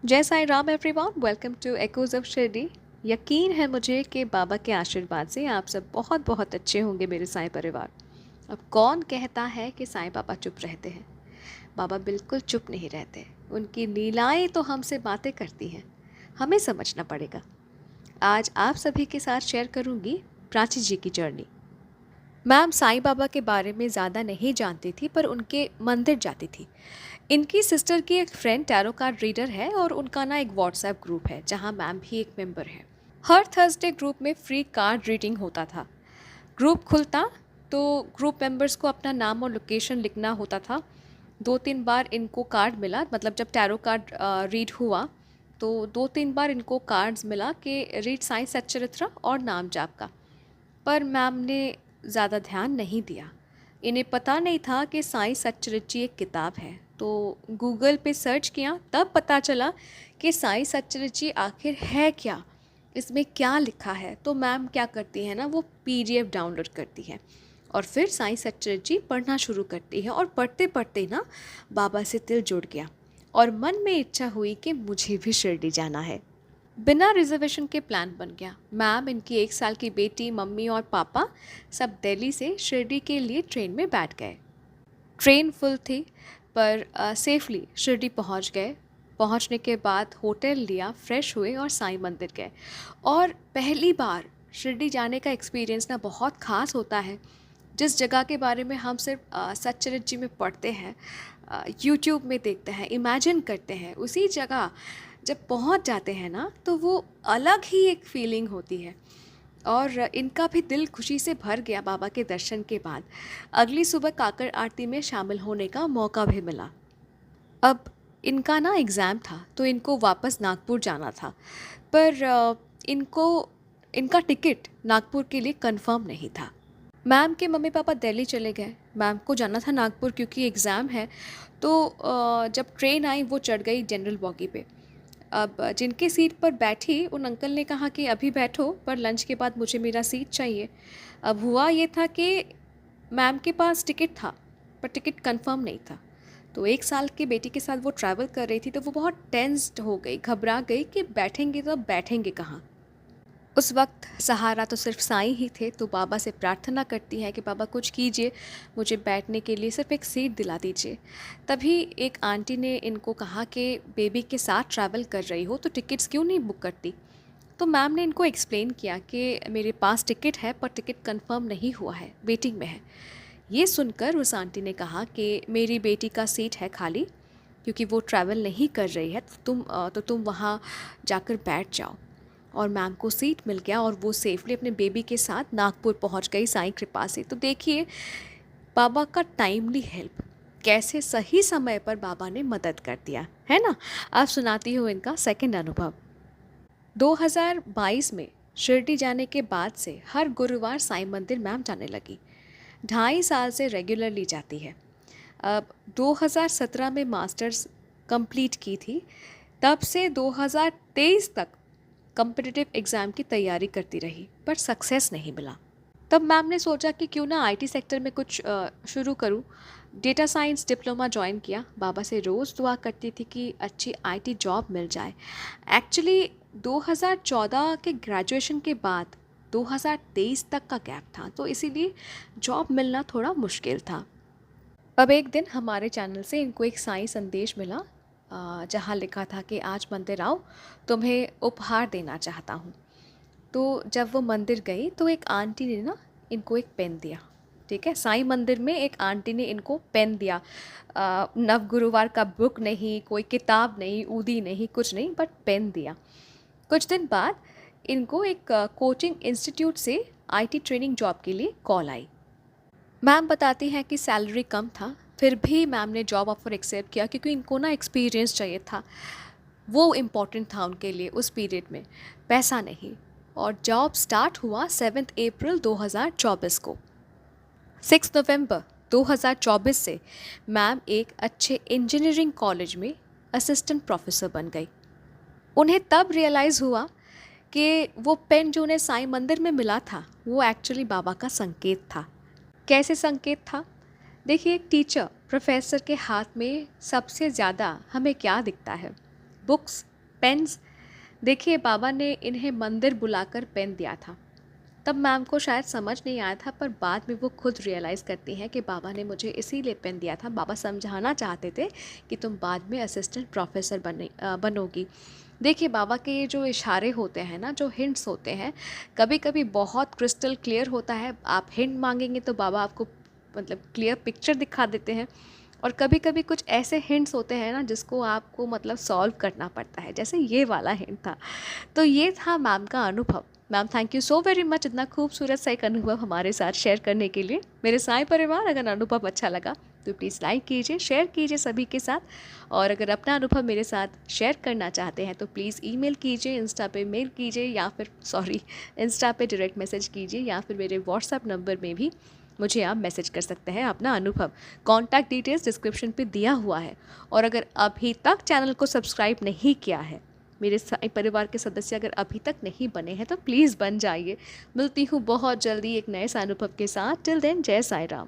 जय Sai Ram everyone, welcome to echoes of Shirdi. यकीन है मुझे कि बाबा के आशीर्वाद से आप सब बहुत बहुत अच्छे होंगे मेरे साईं परिवार। अब कौन कहता है कि साईं बाबा चुप रहते हैं? बाबा बिल्कुल चुप नहीं रहते। उनकी लीलाएं तो हमसे बातें करती हैं, हमें समझना पड़ेगा। आज आप सभी के साथ शेयर करूंगी प्राची जी की जर्नी। मैम साईं बाबा के बारे में ज़्यादा नहीं जानती थी, पर उनके मंदिर जाती थी। इनकी सिस्टर की एक फ्रेंड टैरो कार्ड रीडर है और उनका ना एक व्हाट्सएप ग्रुप है जहां मैम भी एक मेंबर है। हर थर्सडे ग्रुप में फ्री कार्ड रीडिंग होता था। ग्रुप खुलता तो ग्रुप मेंबर्स को अपना नाम और लोकेशन लिखना होता था। 2-3 बार इनको कार्ड मिला, मतलब जब टैरो कार्ड रीड हुआ तो 2-3 बार इनको कार्ड्स मिला कि रीड साईं सच्चरित्र और नाम जाप का। पर मैम ने ज़्यादा ध्यान नहीं दिया। इन्हें पता नहीं था कि साईं सच्चरित्र एक किताब है। तो गूगल पे सर्च किया, तब पता चला कि साईं सच्चरित्र आखिर है क्या, इसमें क्या लिखा है। तो मैम क्या करती है ना, वो पीडीएफ डाउनलोड करती है और फिर साईं सच्चरित्र पढ़ना शुरू करती है। और पढ़ते पढ़ते ना बाबा से दिल जुड़ गया और मन में इच्छा हुई कि मुझे भी शिरडी जाना है। बिना रिजर्वेशन के प्लान बन गया। मैम, इनकी 1 साल की बेटी, मम्मी और पापा सब दिल्ली से शिरडी के लिए ट्रेन में बैठ गए। ट्रेन फुल थी, पर सेफली शिरडी पहुंच गए। पहुंचने के बाद होटल लिया, फ्रेश हुए और साईं मंदिर गए। और पहली बार शिरडी जाने का एक्सपीरियंस ना बहुत ख़ास होता है। जिस जगह के बारे में हम सिर्फ सच्चरित्र जी में पढ़ते हैं, यूट्यूब में देखते हैं, इमेजिन करते हैं, उसी जगह जब पहुंच जाते हैं ना तो वो अलग ही एक फीलिंग होती है। और इनका भी दिल खुशी से भर गया बाबा के दर्शन के बाद। अगली सुबह काकड़ आरती में शामिल होने का मौका भी मिला। अब इनका ना एग्ज़ाम था तो इनको वापस नागपुर जाना था, पर इनको इनका टिकट नागपुर के लिए कंफर्म नहीं था। मैम के मम्मी पापा दिल्ली चले गए। मैम को जाना था नागपुर क्योंकि एग्ज़ाम है। तो जब ट्रेन आई वो चढ़ गई जनरल बॉगी पे। अब जिनके सीट पर बैठी उन अंकल ने कहा कि अभी बैठो, पर लंच के बाद मुझे मेरा सीट चाहिए। अब हुआ ये था कि मैम के पास टिकट था, पर टिकट कंफर्म नहीं था। तो 1 साल की बेटी के साथ वो ट्रैवल कर रही थी, तो वो बहुत टेंस्ड हो गई, घबरा गई कि बैठेंगे तो अब बैठेंगे कहाँ। उस वक्त सहारा तो सिर्फ साईं ही थे। तो बाबा से प्रार्थना करती है कि बाबा कुछ कीजिए, मुझे बैठने के लिए सिर्फ एक सीट दिला दीजिए। तभी एक आंटी ने इनको कहा कि बेबी के साथ ट्रैवल कर रही हो तो टिकट्स क्यों नहीं बुक करती। तो मैम ने इनको एक्सप्लेन किया कि मेरे पास टिकट है, पर टिकट कंफर्म नहीं हुआ है, वेटिंग में है। ये सुनकर उस आंटी ने कहा कि मेरी बेटी का सीट है खाली, क्योंकि वो ट्रैवल नहीं कर रही है, तो तुम वहाँ जाकर बैठ जाओ। और मैम को सीट मिल गया और वो सेफली अपने बेबी के साथ नागपुर पहुंच गई साईं कृपा से। तो देखिए बाबा का टाइमली हेल्प, कैसे सही समय पर बाबा ने मदद कर दिया है ना। अब सुनाती हूँ इनका सेकंड अनुभव। 2022 में शिरडी जाने के बाद से हर गुरुवार साईं मंदिर मैम जाने लगी। 2.5 साल से रेगुलरली जाती है। अब 2017 में मास्टर्स कंप्लीट की थी, तब से 2023 तक कॉम्पिटिटिव एग्ज़ाम की तैयारी करती रही, पर सक्सेस नहीं मिला। तब मैम ने सोचा कि क्यों ना आईटी सेक्टर में कुछ शुरू करूं। डेटा साइंस डिप्लोमा ज्वाइन किया। बाबा से रोज़ दुआ करती थी कि अच्छी आईटी जॉब मिल जाए। एक्चुअली 2014 के ग्रेजुएशन के बाद 2023 तक का गैप था, तो इसीलिए जॉब मिलना थोड़ा मुश्किल था। अब एक दिन हमारे चैनल से इनको एक साईं संदेश मिला, जहाँ लिखा था कि आज मंदिर आओ, तुम्हें उपहार देना चाहता हूँ। तो जब वो मंदिर गई तो एक आंटी ने ना इनको एक पेन दिया। ठीक है, साईं मंदिर में एक आंटी ने इनको पेन दिया। नव गुरुवार का बुक नहीं, कोई किताब नहीं, ऊदी नहीं, कुछ नहीं, बट पेन दिया। कुछ दिन बाद इनको एक कोचिंग इंस्टीट्यूट से आईटी ट्रेनिंग जॉब के लिए कॉल आई। मैम बताती हैं कि सैलरी कम था, फिर भी मैम ने जॉब ऑफ़र एक्सेप्ट किया क्योंकि इनको ना एक्सपीरियंस चाहिए था। वो इम्पॉर्टेंट था उनके लिए उस पीरियड में, पैसा नहीं। और जॉब स्टार्ट हुआ 7 अप्रैल 2024 को। 6 नवंबर 2024 से मैम एक अच्छे इंजीनियरिंग कॉलेज में असिस्टेंट प्रोफेसर बन गई। उन्हें तब रियलाइज़ हुआ कि वो पेन जो उन्हें साईं मंदिर में मिला था वो एक्चुअली बाबा का संकेत था। कैसे संकेत था? देखिए, एक टीचर प्रोफेसर के हाथ में सबसे ज़्यादा हमें क्या दिखता है? बुक्स, पेन्स, देखिए बाबा ने इन्हें मंदिर बुलाकर पेन दिया था। तब मैम को शायद समझ नहीं आया था, पर बाद में वो खुद रियलाइज़ करती हैं कि बाबा ने मुझे इसीलिए पेन दिया था। बाबा समझाना चाहते थे कि तुम बाद में असिस्टेंट प्रोफेसर बनोगी। देखिए बाबा के ये जो इशारे होते हैं ना, जो हिंट्स होते हैं, कभी कभी बहुत क्रिस्टल क्लियर होता है। आप हिंट मांगेंगे तो बाबा आपको मतलब क्लियर पिक्चर दिखा देते हैं। और कभी कभी कुछ ऐसे हिंट्स होते हैं ना जिसको आपको मतलब सॉल्व करना पड़ता है, जैसे ये वाला हिंट था। तो ये था मैम का अनुभव। Ma'am thank you so very much इतना खूबसूरत सा एक अनुभव हमारे साथ शेयर करने के लिए। मेरे साईं परिवार, अगर अनुभव अच्छा लगा तो प्लीज़ लाइक कीजिए, शेयर कीजिए सभी के साथ। और अगर अपना अनुभव मेरे साथ शेयर करना चाहते हैं तो प्लीज़ ईमेल कीजिए, इंस्टा पे मेल कीजिए, या फिर इंस्टा पे डायरेक्ट मैसेज कीजिए, या फिर मेरे व्हाट्सएप नंबर में भी मुझे आप मैसेज कर सकते हैं अपना अनुभव। कॉन्टैक्ट डिटेल्स डिस्क्रिप्शन पे दिया हुआ है। और अगर अभी तक चैनल को सब्सक्राइब नहीं किया है, मेरे साईं परिवार के सदस्य अगर अभी तक नहीं बने हैं तो प्लीज़ बन जाइए। मिलती हूँ बहुत जल्दी एक नए से अनुभव के साथ। टिल देन, जय साईं राम।